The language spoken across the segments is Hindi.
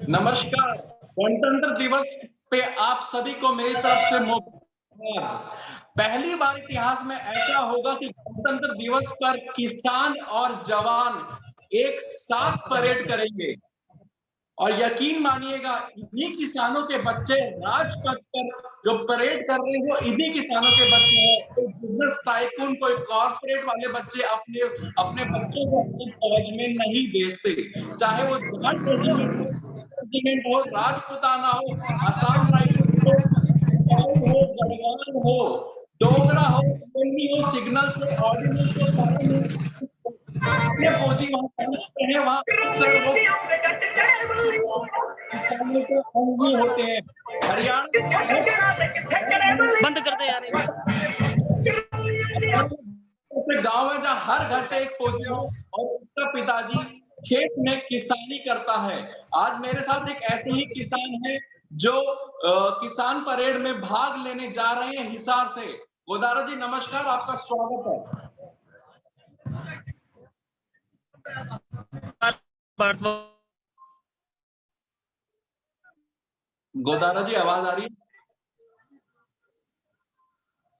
नमस्कार। गणतंत्र दिवस पे आप सभी को मेरी तरफ से मुबारक। पहली बार इतिहास में ऐसा होगा कि गणतंत्र दिवस पर किसान और जवान एक साथ परेड करेंगे और यकीन मानिएगा इन्हीं किसानों के बच्चे राजपथ पर जो परेड कर रहे हैं वो इन्हीं किसानों के बच्चे हैं। कोई बिजनेस टाइकून, कोई कॉर्पोरेट वाले बच्चे अपने अपने बच्चों को अपनी फौज में नहीं भेजते, चाहे वो जाट रेजिमेंट हो, राजपुताना हो, असम राइफल हो, हो, गढ़वाल हो, डोगरा हो, कोई हो, सिग्नल से ऑर्डिनेंस हो, जितने फौजी वहां पहुंचते हैं वहां अक्सर वो किसानों के अंग ही होते हैं। हरियाणा बंद कर दे यार। गांव है जहाँ हर घर से एक फौजी हो और उसका पिताजी खेत में किसानी करता है। आज मेरे साथ एक ऐसे ही किसान है जो किसान परेड में भाग लेने जा रहे हैं हिसार से। गोदारा जी नमस्कार, आपका स्वागत है। गोदारा जी आवाज आ रही है?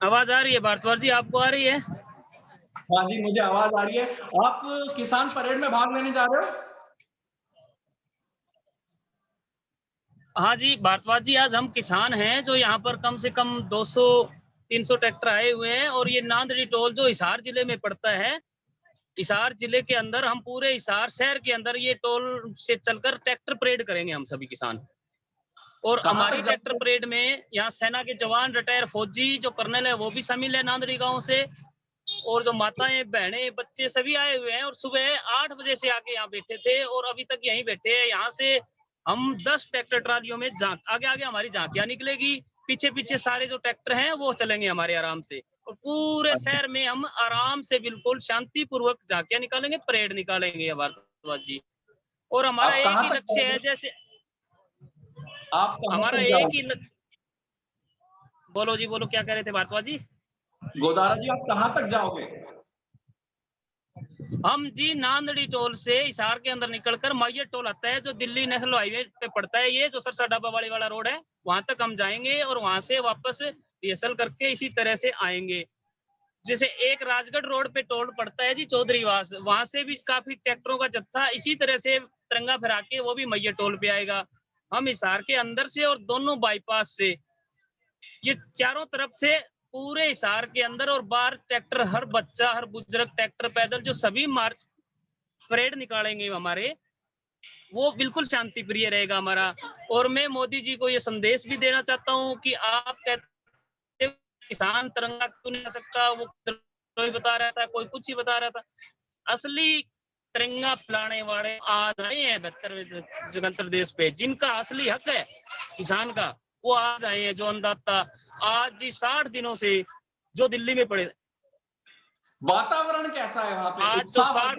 आवाज आ रही है भारद्वाज जी, आपको आ रही है? हाँ जी, मुझे आवाज आ रही है। आप किसान परेड में भाग लेने जा रहे हो? हाँ जी भारद्वाज जी, आज हम किसान हैं जो यहाँ पर कम से कम 200-300 ट्रैक्टर आए हुए हैं और ये नांदड़ी टोल जो हिसार जिले में पड़ता है, हिसार जिले के अंदर हम पूरे हिसार शहर के अंदर ये टोल से चलकर ट्रैक्टर परेड करेंगे हम सभी किसान। और कहाँ हमारी तक ट्रैक्टर जाओगे? परेड में यहाँ सेना के जवान, रिटायर फौजी जो कर्नल है वो भी शामिल है नांदड़ी गांव से, और जो माताएं, बहनें, बच्चे सभी आए हुए हैं और सुबह 8 बजे से आके यहाँ बैठे थे और अभी तक यहीं बैठे हैं। यहाँ से हम 10 ट्रैक्टर ट्रालियों में आगे आगे हमारी झांकियां निकलेगी, पीछे पीछे सारे जो ट्रैक्टर हैं वो चलेंगे हमारे आराम से, और पूरे अच्छा, शहर में हम आराम से बिल्कुल शांतिपूर्वक झांकियां निकालेंगे, परेड निकालेंगे भारद्वाज जी। और हमारा आप एक कहाँ ही तक लक्ष्य है, जाओगे? जैसे आप कहाँ हमारा तक एक ही जाओगे? बोलो जी, बोलो क्या कह रहे थे भारद्वाज जी? गोदारा जी आप कहाँ तक जाओगे? हम जी नांदड़ी टोल से हिसार के अंदर निकलकर मैयर टोल आता है जो दिल्ली नेशनल हाईवे पे पड़ता है, ये जो सरसा ढाबा वाला रोड है, वहां तक हम जाएंगे और वहां से वापस रिहर्सल करके इसी तरह से आएंगे। जैसे एक राजगढ़ रोड पे टोल पड़ता है जी चौधरीवास, वहां से भी काफी ट्रैक्टरों का जत्था इसी तरह से तिरंगा फहरा के वो भी मैयर टोल पे आएगा। हम हिसार के अंदर से और दोनों बाईपास से ये चारों तरफ से पूरे हिसार के अंदर और बाहर ट्रैक्टर, हर बच्चा, हर बुजुर्ग, ट्रैक्टर, पैदल जो सभी मार्च परेड निकालेंगे हमारे, वो बिल्कुल शांति प्रिय रहेगा हमारा। और मैं मोदी जी को ये संदेश भी देना चाहता हूँ कि आप कहते किसान तिरंगा क्यों नहीं आ सकता, वो कोई बता रहा था, कोई कुछ ही बता रहा था। असली तिरंगा फैलाने वाले आज आए हैं 72वें गणतंत्र दिवस पे, जिनका असली हक है किसान का, वो आज आए हैं। जो अन्नदाता आज जी 60 दिनों से जो दिल्ली में पड़े, वातावरण कैसा है वहां पे? आज जो उत्साह 60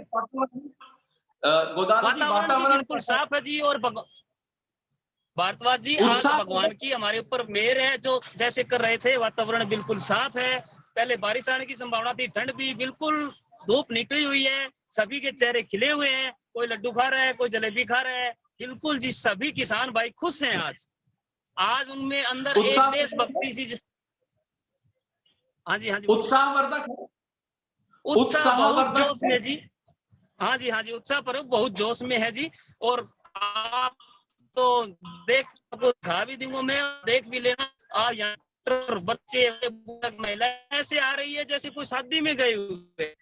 गोदारा जी वातावरण जी वातावरण बिल्कुल कैसा साफ है जी। और भारद्वाज जी है? आज उत्साह भगवान की हमारे ऊपर मेहर है, जो जैसे कर रहे थे वातावरण बिल्कुल साफ है। पहले बारिश आने की संभावना थी, ठंड भी बिल्कुल, धूप निकली हुई है, सभी के चेहरे खिले हुए हैं, कोई लड्डू खा रहा है, कोई जलेबी खा रहा है, बिल्कुल जी सभी किसान भाई खुश हैं आज। आज उनमें अंदर एक देशभक्ति सी हाँ जी, हाँ जी, बोलिए। उत्साहवर्धक है। उत्साह बहुत उत्साहवर्धक जोश है। में जी। हाँ जी, हाँ जी, उत्साह पर बहुत जोश में है जी। और आप तो देख खा भी दूंगा मैं, देख भी लेना। यहाँ बच्चे, महिला ऐसे आ रही है जैसे कोई शादी में गए हुए।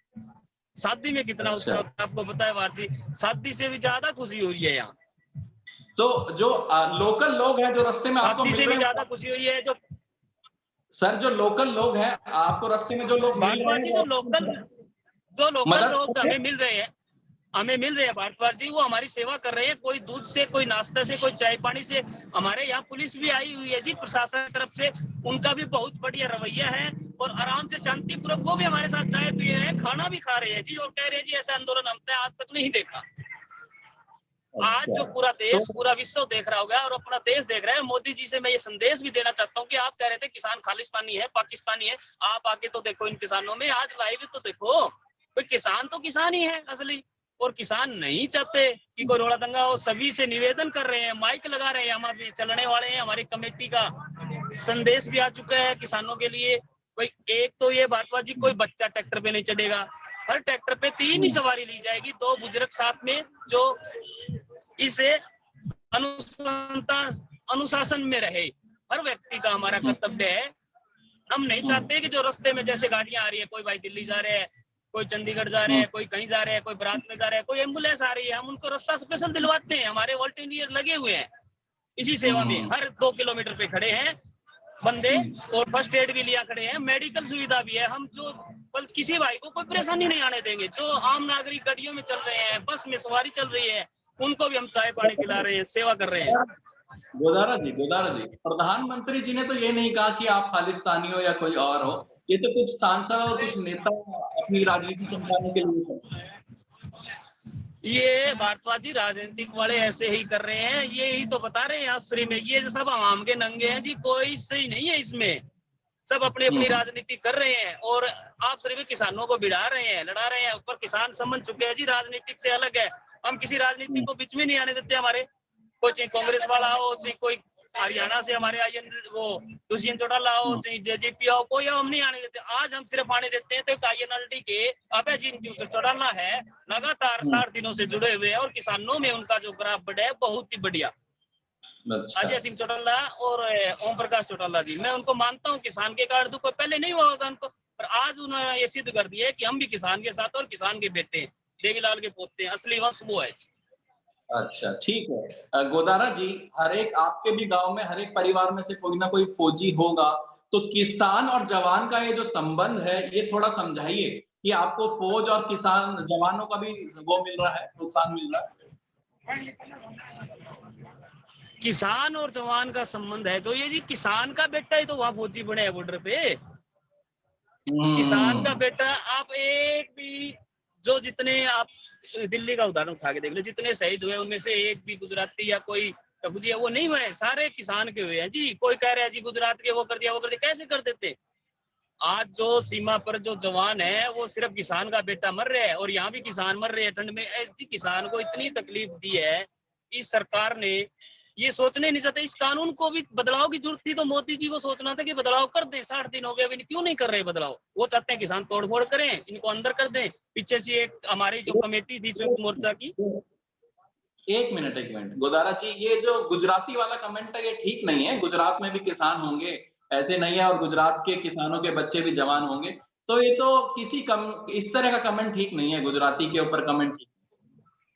शादी में कितना अच्छा, उत्साह आपको बताया वारजी, शादी से भी ज्यादा खुशी हुई है यहाँ। तो जो लोकल लोग हैं जो रास्ते में आपको शादी मिल से भी रहे ज्यादा हैं, खुशी हुई है जो सर जो लोकल लोग हैं आपको रास्ते में जो लोग मिल रहे भारद्वाज हैं जी, वो जो लोकल मदद लोग करते हैं? हमें मिल रहे हैं भारद्वाज जी, वो हमारी सेवा कर रहे हैं। कोई दूध से, कोई नाश्ता से, कोई चाय पानी से। हमारे यहाँ पुलिस भी आई हुई है जी प्रशासन की तरफ से, उनका भी बहुत बढ़िया रवैया है और आराम से शांतिपूर्वक वो भी हमारे साथ चाय पी रहे हैं, खाना भी खा रहे हैं जी, और कह रहे हैं जी ऐसा आंदोलन हमने आज तक नहीं देखा। आज जो पूरा तो देश, पूरा विश्व देख रहा होगा और अपना देश देख रहा है। मोदी जी से मैं ये संदेश भी देना चाहता हूँ कि आप कह रहे थे किसान खालिस्तानी है, पाकिस्तानी है, आप आके तो देखो इन किसानों में, आज लाइव तो देखो, कोई किसान तो किसान ही है असली। और किसान नहीं चाहते कि कोई रोड़ा दंगा हो। सभी से निवेदन कर रहे हैं, माइक लगा रहे हैं, हमारे चलने वाले हैं, हमारी कमेटी का संदेश भी आ चुका है किसानों के लिए। कोई एक तो ये भारद्वाज जी, कोई बच्चा ट्रैक्टर पे नहीं चढ़ेगा, हर ट्रैक्टर पे 3 ही सवारी ली जाएगी, 2 बुजुर्ग साथ में, जो इसे अनुशासन में रहे। हर व्यक्ति का हमारा कर्तव्य है। हम नहीं चाहते कि जो रास्ते में जैसे गाड़ियां आ रही है, कोई भाई दिल्ली जा रहे हैं, कोई चंडीगढ़ जा रहे हैं, कोई कहीं जा रहे हैं, कोई बारात में जा रहे हैं, कोई एम्बुलेंस आ रही है, हम उनको रास्ता स्पेशल दिलवाते हैं। हमारे वॉलंटियर लगे हुए हैं इसी सेवा में, हर 2 किलोमीटर पे खड़े हैं बंदे, और फर्स्ट एड भी लिया खड़े हैं, मेडिकल सुविधा भी है। हम जो किसी भाई को कोई परेशानी नहीं आने देंगे। जो आम नागरिक गाड़ियों में चल रहे हैं, बस में सवारी चल रही है, उनको भी हम चाय पानी पिला रहे हैं, सेवा कर रहे हैं। गोदारा जी, प्रधानमंत्री जी ने तो ये नहीं कहा कि आप खालिस्तानी हो या कोई और हो। ये तो कुछ सांसद और कुछ नेता अपनी राजनीति चमकाने के लिए। ये भारद्वाज जी राजनीतिक वाले ऐसे ही कर रहे हैं, ये ही तो बता रहे हैं आप श्री में। ये सब आवाम के नंगे हैं जी, कोई सही नहीं है इसमें। सब अपनी अपनी राजनीति कर रहे हैं और आप सिर्फ किसानों को भिड़ा रहे हैं, लड़ा रहे हैं। ऊपर किसान समझ चुके हैं जी, राजनीतिक से अलग है। हम किसी राजनीति को बीच में नहीं आने देते। हमारे कोई चाहे कांग्रेस वाला हो, चाहे कोई हरियाणा से हमारे वो दुष्यंत चौटाला हो, चाहे जेजेपी हो, कोई हम नहीं आने देते। आज हम सिर्फ आने देते हैं तो INLD के अभय जी चौटाला है, लगातार 60 दिनों से जुड़े हुए हैं और किसानों में उनका जो ग्राफ बढ़ा है बहुत ही बढ़िया। अजय सिंह चौटाला और ओम प्रकाश चौटाला जी, मैं उनको मानता हूँ। किसान के कार्ड दुख पहले नहीं हुआ होगा उनको, पर आज उन्होंने ये सिद्ध कर दिया है कि हम भी किसान के साथ और किसान के बेटे हैं, देवीलाल के पोते हैं, असली वंश वो है जी। अच्छा, ठीक है। गोदारा जी, हर एक आपके भी गांव में हर एक परिवार में से कोई ना कोई फौजी होगा, तो किसान और जवान का ये जो संबंध है, ये थोड़ा समझाइए कि आपको फौज और किसान जवानों का भी वो मिल रहा है, प्रोत्साहन मिल रहा है। किसान और जवान का संबंध है तो ये जी, किसान का बेटा ही तो वहां फौजी बने हैं बॉर्डर पे। किसान का बेटा, आप एक भी जो जितने आप दिल्ली का उदाहरण उठा के देख लो, जितने शहीद हुए उनमें से एक भी गुजराती या कोई कबूजी वो नहीं हुए, सारे किसान के हुए हैं जी। कोई कह रहा है जी गुजरात के वो कर दिया, वो कर दिया, कैसे कर देते। आज जो सीमा पर जो जवान है वो सिर्फ किसान का बेटा मर रहा है, और यहाँ भी किसान मर रहे हैं ठंड में। ऐसी किसान को इतनी तकलीफ दी है इस सरकार ने, ये सोचने नहीं चाहते। इस कानून को भी बदलाव की जरूरत थी तो मोदी जी को सोचना था कि बदलाव कर दें। 60 दिन हो गए, अभी क्यों नहीं कर रहे बदलाव। वो चाहते हैं किसान तोड़फोड़ करें, इनको अंदर कर दें। पीछे से एक हमारी जो कमेटी थी संयुक्त मोर्चा की। एक मिनट गोदारा जी, ये जो गुजराती वाला कमेंट है ये ठीक नहीं है। गुजरात में भी किसान होंगे, ऐसे नहीं है, और गुजरात के किसानों के बच्चे भी जवान होंगे। तो ये तो इस तरह का कमेंट ठीक नहीं है, गुजराती के ऊपर कमेंट ठीक।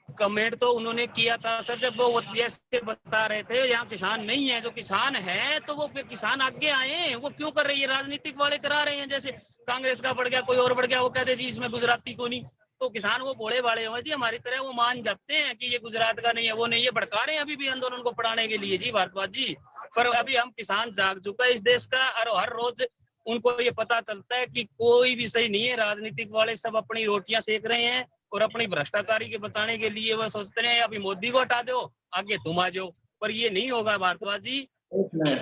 कमेंट तो उन्होंने किया था सर, जब वो जैसे बता रहे थे यहाँ किसान नहीं है। जो किसान है तो वो फिर किसान आगे आए, वो क्यों कर रही है। राजनीतिक वाले करा रहे हैं, जैसे कांग्रेस का बढ़ गया, कोई और बढ़ गया, वो कहते जी इसमें गुजराती को नहीं। तो किसान वो भोले भाले हुए जी हमारी तरह, वो मान जाते हैं कि ये गुजरात का नहीं है, वो नहीं है। भड़का रहे हैं अभी भी आंदोलन को पढ़ाने के लिए जी भारद्वाज जी। पर अभी हम किसान जाग चुका है इस देश का, और हर रोज उनको ये पता चलता है कि कोई भी सही नहीं है। राजनीतिक वाले सब अपनी रोटियां सेक रहे हैं और अपनी भ्रष्टाचारी के बचाने के लिए वो सोचते हैं अभी मोदी को हटा दो, आगे तुम आ जाओ। पर ये नहीं होगा भारद्वाज जी।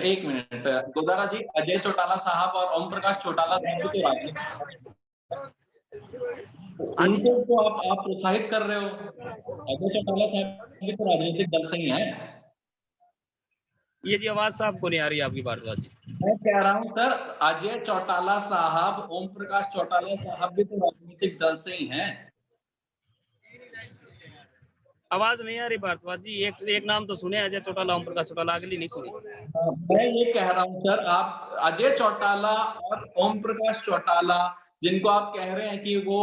एक मिनट गोदारा जी, अजय चौटाला साहब और ओम प्रकाश चौटाला साहब तो उनको तो आप प्रोत्साहित कर रहे हो। अजय चौटाला साहब भी तो राजनीतिक दल से ही हैं। ये जी आवाज साहब को नहीं आ रही आपकी भारद्वाज जी। मैं कह रहा हूँ सर, अजय चौटाला साहब, ओम प्रकाश चौटाला साहब भी तो राजनीतिक दल से ही हैं। आवाज नहीं आ रही भारद्वाज जी। एक नाम तो सुने, अजय चौटाला, ओम प्रकाश चौटाला, अगली नहीं सुनी। मैं ये कह रहा हूँ सर, आप अजय चौटाला और ओम प्रकाश चौटाला जिनको आप कह रहे हैं कि वो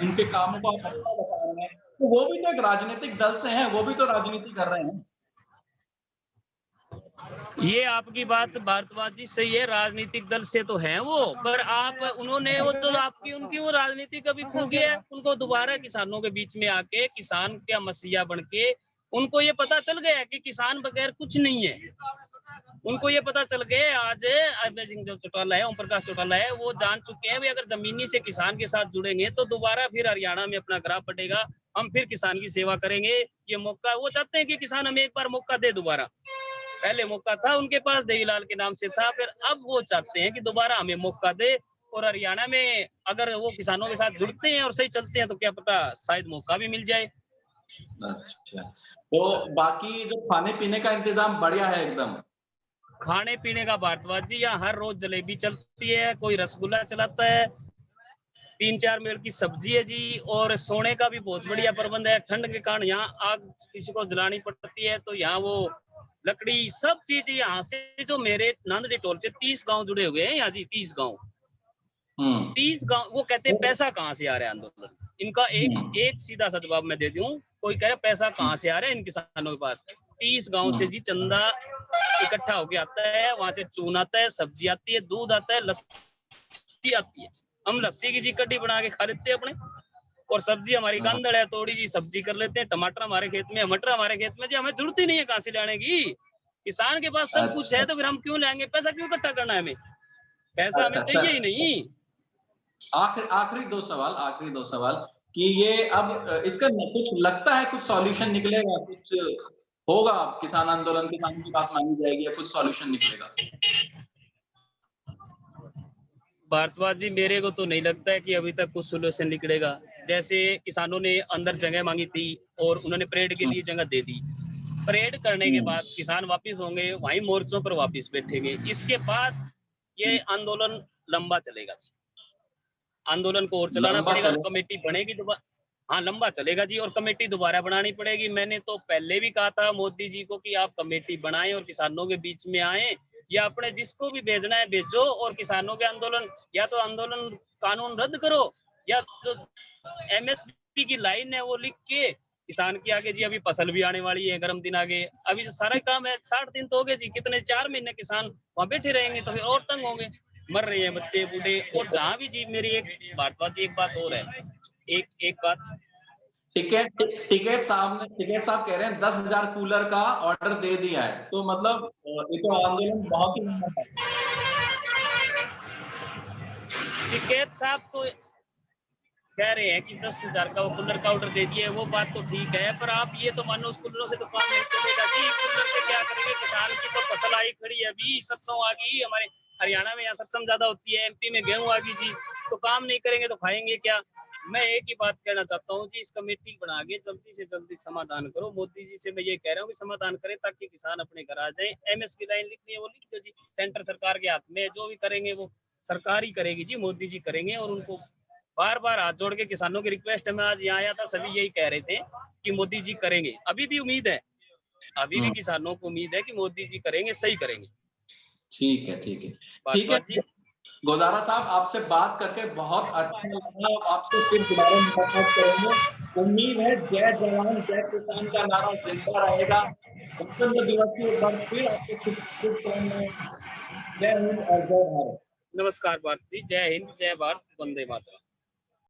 उनके कामों को आप अच्छा बता रहे हैं, तो वो भी तो एक राजनीतिक दल से हैं, वो भी तो राजनीति कर रहे हैं। ये आपकी बात भारद्वाज जी सही है, राजनीतिक दल से तो हैं वो, पर आप उन्होंने वो तो आपकी उनकी वो राजनीति कभी खो गया है। उनको दोबारा किसानों के बीच में आके किसान का मसीहा बन के उनको ये पता चल गया कि किसान बगैर कुछ नहीं है। उनको ये पता चल गया आज अभय सिंह जो चौटाला है, ओम प्रकाश चौटाला है, वो जान चुके हैं भी अगर जमीनी से किसान के साथ जुड़ेंगे तो दोबारा फिर हरियाणा में अपना ग्राफ बढ़ेगा, हम फिर किसान की सेवा करेंगे। ये मौका वो चाहते हैं कि किसान हमें एक बार मौका दे दोबारा। पहले मौका था उनके पास, देवीलाल के नाम से था, फिर अब वो चाहते हैं कि दोबारा हमें मौका दे और हरियाणा में अगर वो किसानों के साथ जुड़ते हैं और सही चलते हैं तो क्या पता शायद मौका भी मिल जाए। अच्छा, तो बाकी जो खाने-पीने का इंतज़ाम बढ़िया है एकदम? खाने-पीने का भारद्वाज जी यहाँ हर रोज़ जलेबी चलती है, कोई रसगुल्ला चलाता है, 3-4 मेल की सब्जी है जी और सोने का भी बहुत बढ़िया प्रबंध है। ठंड के कारण यहाँ आग किसी को जलानी पड़ती है तो यहाँ वो लकड़ी सब चीज़ यहाँ से जो मेरे नांदड़ी टोल से 30 गाँव जुड़े हुए हैं यहाँ जी 30 गाँव। हुँ। 30 गाँव वो कहते हैं तो पैसा कहाँ से आ रहा है आंदोलन? इनका एक हुँ, एक सीधा-सा जवाब मैं दे दूँ, कोई कह रहा है पैसा हुँ, कहाँ से आ रहा है इन किसानों के पास? 30 गाँव से हुँ। जी चंदा इकट्ठा होके आता है, वहाँ से चून आता है, सब्जी आती है, दूध आता है, लस्सी आती है। हम लस्सी की जी कड्डी बना के खा लेते हैं अपने और सब्जी हमारी हाँ, गांदड़ है, थोड़ी जी सब्जी कर लेते हैं, टमाटर हमारे खेत में है, मटर हमारे खेत में जी हमें ज़रूरत ही नहीं है कहाँ से लाने की। किसान के पास सब कुछ है अच्छा, तो फिर हम क्यों लाएँगे? पैसा क्यों इकट्ठा करना है हमें? पैसा हमें अच्छा। चाहिए ही नहीं। आखिरी 2 सवाल कि ये अब इसका न कुछ लगता है कुछ सॉल्यूशन निकलेगा, कुछ होगा किसान आंदोलन, किसानों की बात मानी जाएगी या कुछ सॉल्यूशन निकलेगा? भारद्वाज जी मेरे को तो नहीं लगता है कि अभी तक कुछ सॉल्यूशन निकलेगा। जैसे किसानों ने अंदर जगह माँगी थी और उन्होंने परेड के हुँ, लिए जगह दे दी। परेड करने के हुँ, बाद किसान वापिस होंगे, वहीं मोर्चों पर वापिस बैठेंगे। इसके बाद ये हुँ। आंदोलन लंबा चलेगा। आंदोलन को और चलाना लंबा पड़ेगा, चलेगा। कमेटी बनेगी हाँ, लंबा चलेगा जी और कमेटी दोबारा बनानी पड़ेगी। मैंने तो पहले भी कहा था मोदी जी को कि आप कमेटी बनाएँ और किसानों के बीच में आएँ या अपने जिसको भी भेजना है भेजो और किसानों के आंदोलन या तो आंदोलन कानून रद्द करो या जो एमएसपी की लाइन है वो लिख के किसान के आगे जी अभी फसल भी आने वाली है, गर्म दिन आ गए। अभी जो सारा काम है 60 दिन तो हो गए जी, कितने 4 महीने किसान वहाँ बैठे रहेंगे तो फिर और तंग होंगे। मर रहे हैं बच्चे, बूढ़े और जहाँ भी जी मेरी एक भारद्वाज जी एक बात और है। एक एक बात टिकैत साहब कह रहे हैं 10,000 कूलर का ऑर्डर दे दिया है। तो मतलब ये तो आंदोलन बहुत ही लंबा है। टिकैत साहब तो कह रहे हैं कि 10,000 का वो कूलर का ऑर्डर दे दिया है, वो बात तो ठीक है, पर आप ये तो मानो उस कूलरों से तो काम नहीं चलेगा जी, कूलर से क्या करेंगे? किसान की तो फसल आई खड़ी है अभी, सरसों आ गई, हमारे हरियाणा में यहाँ सरसों ज़्यादा होती है, एमपी में गेहूँ आ गई जी, तो काम नहीं करेंगे तो खाएँगे क्या? मैं एक ही बात कहना चाहता हूँ जी, इस कमेटी बना के जल्दी से जल्दी समाधान करो। मोदी जी से मैं ये कह रहा हूँ कि समाधान करें ताकि किसान अपने घर आ जाएँ। एमएसपी लाइन लिखनी है वो लिख दो जी, सेंटर सरकार के हाथ में है, जो भी करेंगे वो सरकार ही करेगी जी, मोदी जी करेंगे और उनको बार-बार हाथ जोड़ के किसानों की रिक्वेस्ट है, मैं आज यहाँ आया था, सभी यही कह रहे थे कि मोदी जी करेंगे। अभी भी उम्मीद है, अभी भी हुँ, किसानों को उम्मीद है कि मोदी जी करेंगे, सही करेंगे। ठीक है, ठीक है। ठीक है, भारद्वाज जी, गोदारा साहब आपसे बात करके बहुत अच्छा लगा। आपसे फिर दोबारा मुलाकात करेंगे। उम्मीद है जय जवान जय किसान का नारा ज़िंदा रहेगा। गणतंत्र दिवस की एक बार फिर आपको शुभकामनाएँ। जय हिंद और जय भारत। नमस्कार भारत जी, जय हिंद, जय भारत, वंदे मातरम।